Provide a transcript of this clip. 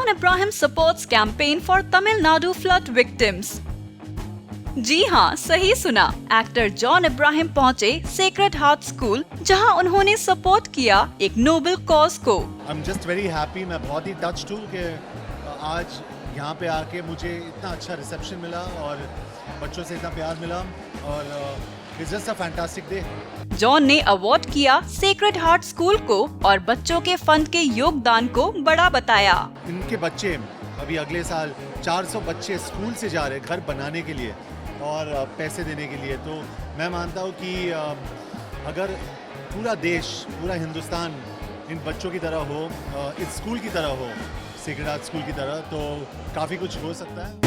John Abraham supports campaign for Tamilnadu flood victims. जी हाँ, सही सुना। एक्टर जॉन इब्राहिम पहुँचे सेक्रेड हार्ट स्कूल, जहाँ उन्होंने सपोर्ट किया एक नोबल कॉज को। I'm just very happy, मैं बहुत ही टच्ड हूँ कि आज यहाँ पे आके मुझे इतना अच्छा रिसेप्शन मिला और बच्चों से इतना प्यार मिला और it's just a fantastic day. John ने अवार्ड किया सेक्रेड हार्ट स्कूल को और बच्चों के फंड के योगदान को बड़ा बताया। इनके बच्चे अभी अगले साल 400 बच्चे स्कूल से जा रहे घर बनाने के लिए और पैसे देने के लिए। तो मैं मानता हूँ कि अगर पूरा देश, पूरा हिंदुस्तान इन बच्चों की तरह हो, इस स्कूल की तरह हो, सेक्रेड हार्ट स्कूल की तरह, तो काफ़ी कुछ हो सकता है।